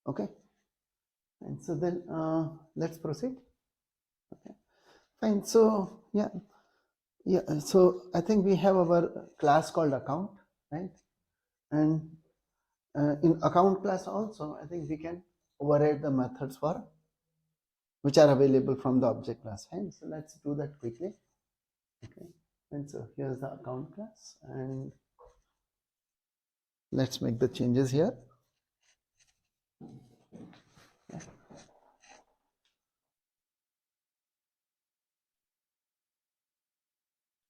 Okay, and so then let's proceed. Okay, fine. So yeah, so I think we have our class called account, right? And in account class also, I think we can override the methods for which are available from the object class, right? So let's do that quickly. Okay, and so here's the account class, and let's make the changes here.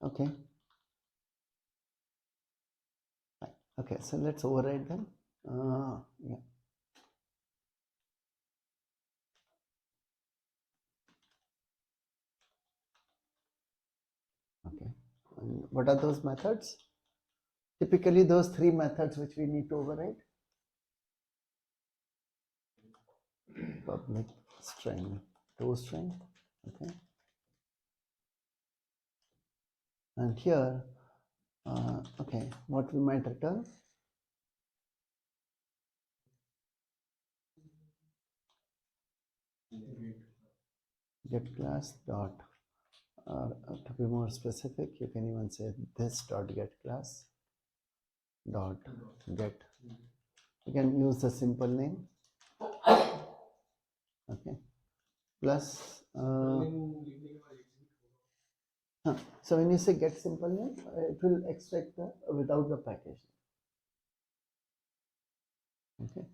Okay. Okay, so let's override them. Yeah. Okay. And what are those methods? Typically, those three methods which we need to override. Public string, toString. Okay. And here, okay, what we might return? Get class dot, to be more specific, you can even say this dot get class dot get. You can use the simple name. Okay. Plus, so when you say get simple name, it will extract the without the package. Okay.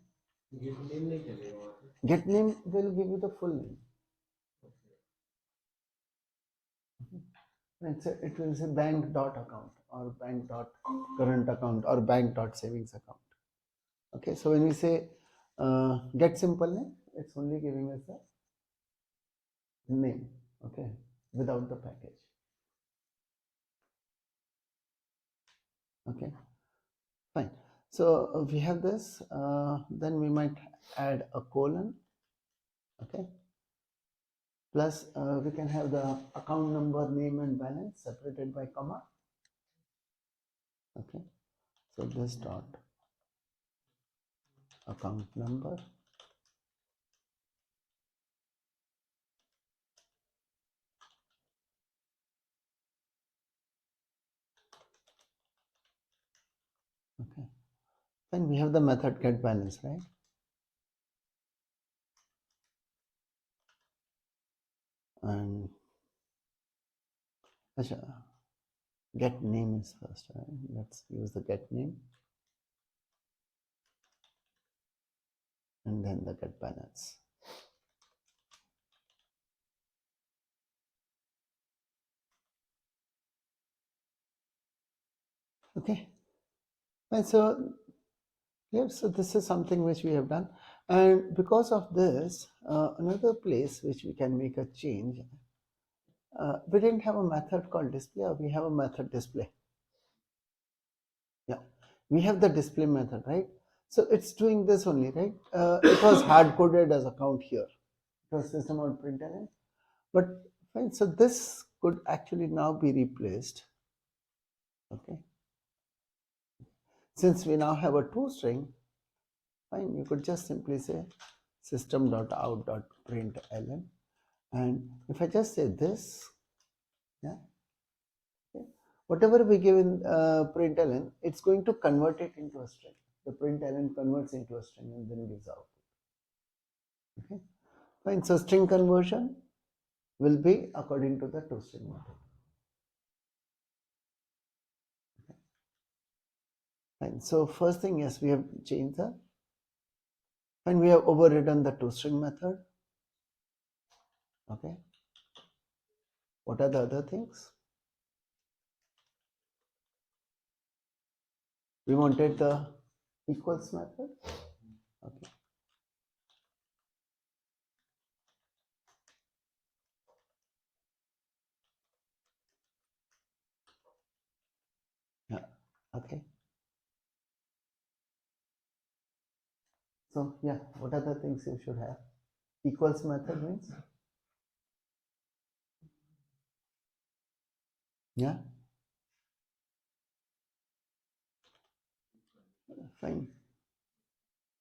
Get name will give you the full name. It will say bank dot account or bank dot current account or bank dot savings account. Okay, so when we say get simple name, it's only giving us the name. Okay, without the package. Okay, fine. So we have this. Then we might add a colon. Okay. Plus we can have the account number, name and balance separated by comma. Okay, so this dot account number, okay, then we have the method get balance, right? And get name is first, right? Let's use the get name and then the get balance. Okay, and so yeah, so this is something which we have done, and because of this, another place which we can make a change. We didn't have a method called display, or we have a method display. Yeah, we have the display method, right? So it's doing this only, right? It was hard coded as account here. It was system out println, but fine. So this could actually now be replaced. Okay. Since we now have a toString, fine. You could just simply say system.out.println, and if I just say this, yeah. Okay. Whatever we give in println, it's going to convert it into a string. The println converts into a string and then gives output. Okay, fine. So string conversion will be according to the toString method. Okay. Fine. So first thing, yes, we have changed the, and we have overridden the toString method. Okay. What are the other things? We wanted the equals method. Okay. Yeah. Okay. So yeah, what are the things you should have? Equals method means, yeah, fine.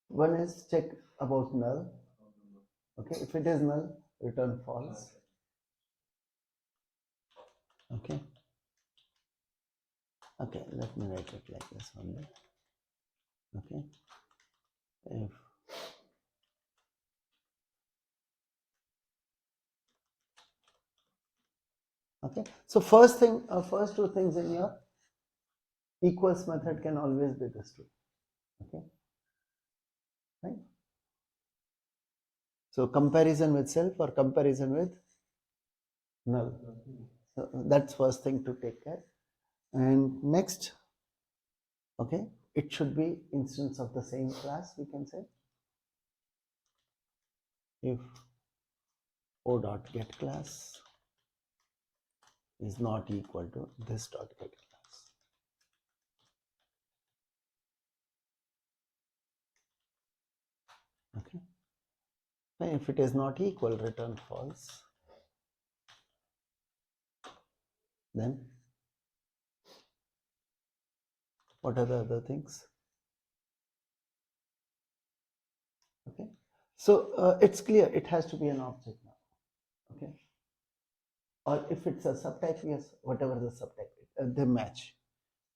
One is check about null. Okay, if it is null, return false. Okay. Okay, let me write it like this only. Okay. If okay, so first thing, first two things in your equals method can always be this two. Okay, right? So comparison with self or comparison with null. So that's first thing to take care. And next, okay, it should be instance of the same class, we can say. If o dot get class is not equal to this dot get class. Okay. And if it is not equal, return false. Then what are the other things? Okay. So it's clear it has to be an object now. Okay. Or if it's a subtype, yes, whatever the subtype, they match.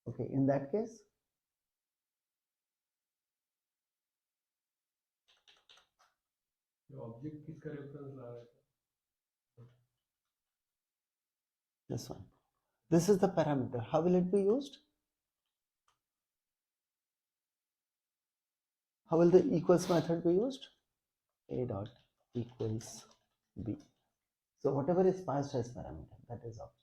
Okay. In that case, the object किसका reference ला रहा है? this one. This is the parameter. How will it be used? How will the equals method be used? A dot equals B. So whatever is passed as parameter, that is object.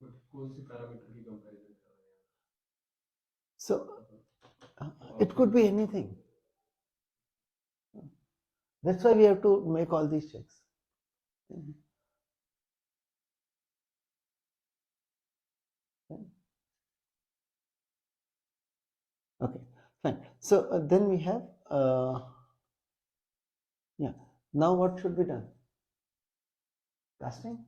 But कौन सी parameter की comparison कर रहे हैं? So it could be anything. That's why we have to make all these checks. Okay, fine. So then we have, yeah. Now what should be done? Casting.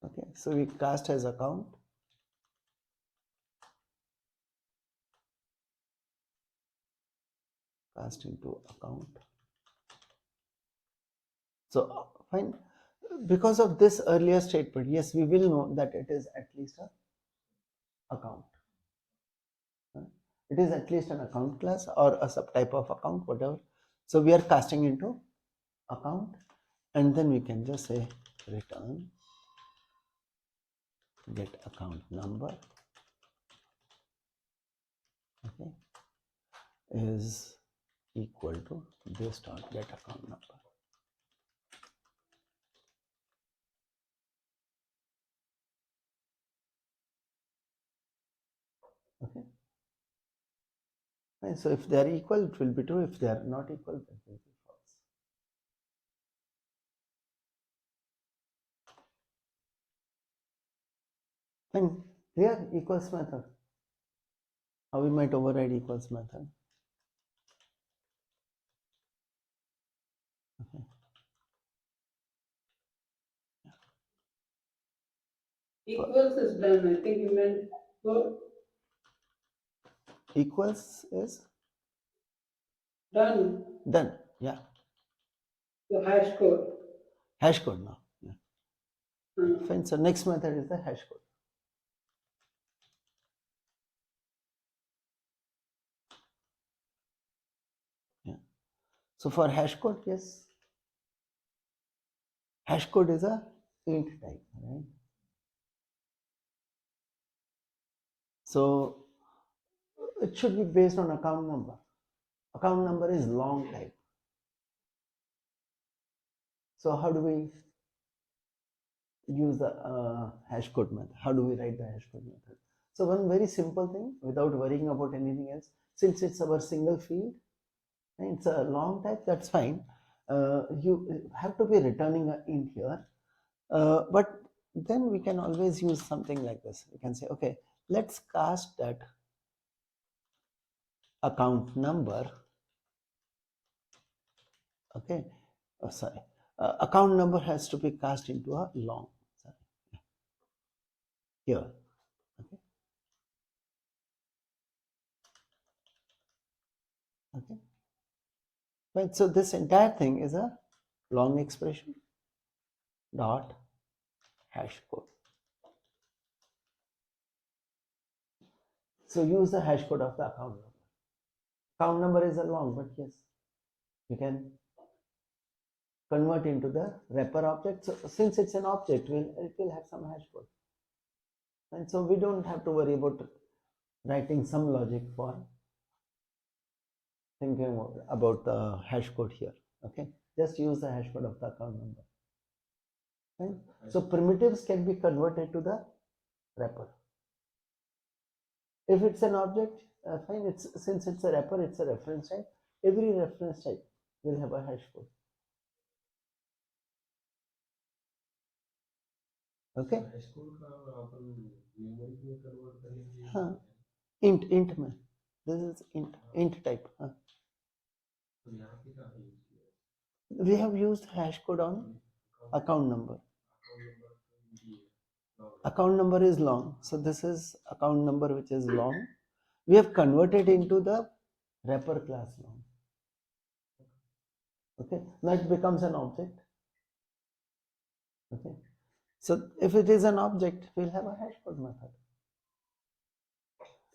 Okay, so we cast as account. Cast into account. So fine. Because of this earlier statement, yes, we will know that it is at least a account. It is at least an account class or a subtype of account, whatever. So we are casting into account, and then we can just say return get account number, okay, is equal to this dot get account number. Okay. And so if they are equal, it will be true. If they are not equal, it will be false. And here equals method. How we might override equals method. Okay. Equals is done. I think you meant what? Equals is Done. done. Yeah. The hash code. Hash code now. Yeah. Fine. So next method is the hash code. Yeah. So for hash code, yes. Hash code is a int type, right? So it should be based on account number. Account number is long type. So how do we use the hash code method? How do we write the hash code method? So one very simple thing, without worrying about anything else, since it's our single field, and it's a long type, that's fine. You have to be returning an int here, but then we can always use something like this. We can say, okay, let's cast that account number. Okay, sorry, account number has to be cast into a long. Sorry. Here. Okay, Okay. Right. So this entire thing is a long expression dot hashCode. So use the hashCode of the account number. Account number is a long, but yes, you can convert into the wrapper object. So since it's an object, it will have some hashCode. And so we don't have to worry about writing some logic for thinking about the hashCode here. Okay, just use the hashCode of the account number. Right? So primitives can be converted to the wrapper. If it's an object, fine. Since it's a wrapper, it's a reference type. Every reference type will have a hashCode. Okay. hashCode का अपन numeric में convert करेंगे हाँ. int में. This is int type. हाँ. तो यहाँ पे क्या है यूज किया? We have used hashCode on account number. Account number is long, so this is account number which is long. We have converted into the wrapper class long. Okay, now it becomes an object. Okay, so if it is an object, we'll have a hashCode method.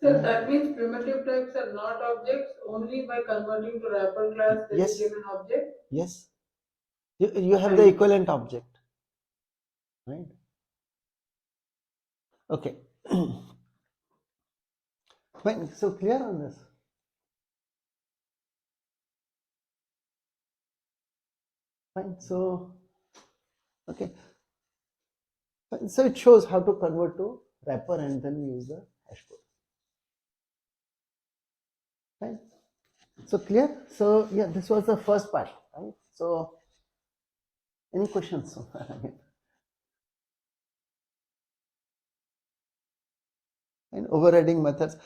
So that means primitive types are not objects. Only by converting to wrapper class that Yes. you give an object. Yes, you have the equivalent object, right? Okay. Fine. So clear on this? Fine. So, okay. Fine. So it shows how to convert to wrapper and then use the hashCode. Fine. So clear? So yeah, this was the first part, right? So any questions so far? And overriding methods,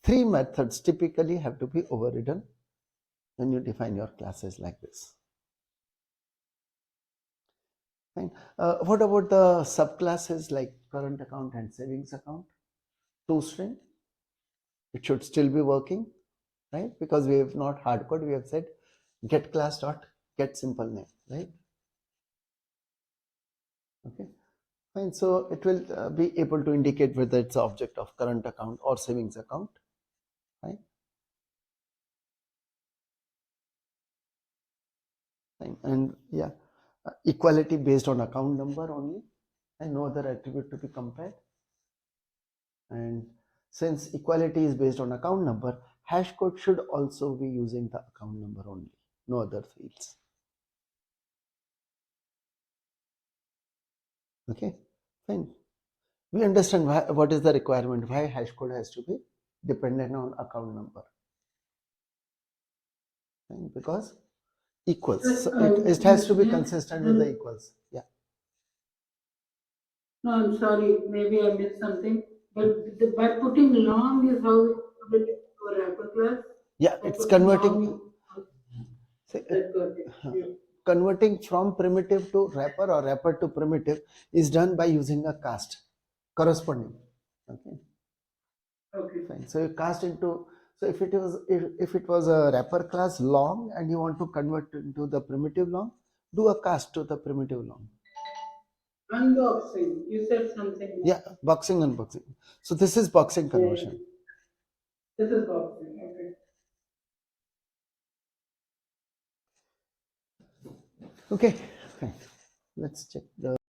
3 methods typically have to be overridden when you define your classes like this. Fine. What about the subclasses like current account and savings account? toString, it should still be working, right? Because we have not hardcode, we have said get class dot get simple name, right? Okay. Fine. So it will be able to indicate whether it's an object of current account or savings account. Fine. Fine. And yeah, equality based on account number only, and no other attribute to be compared. And since equality is based on account number, hashCode should also be using the account number only, no other fields. Okay. Fine. We understand what is the requirement, why hashCode has to be dependent on account number. Fine. Because equals, so it has to be consistent with the equals. Yeah. No, I'm sorry, maybe I missed something. But by putting long is how we put it to a wrapper class. Yeah, it's converting. Converting from primitive to wrapper or wrapper to primitive is done by using a cast corresponding. Okay. Okay. Fine. So you cast into. So if it was a wrapper class long and you want to convert into the primitive long, do a cast to the primitive long. Unboxing. You said something. Yeah, boxing unboxing. So this is boxing conversion. This is boxing. Okay. Okay. Fine. Let's check the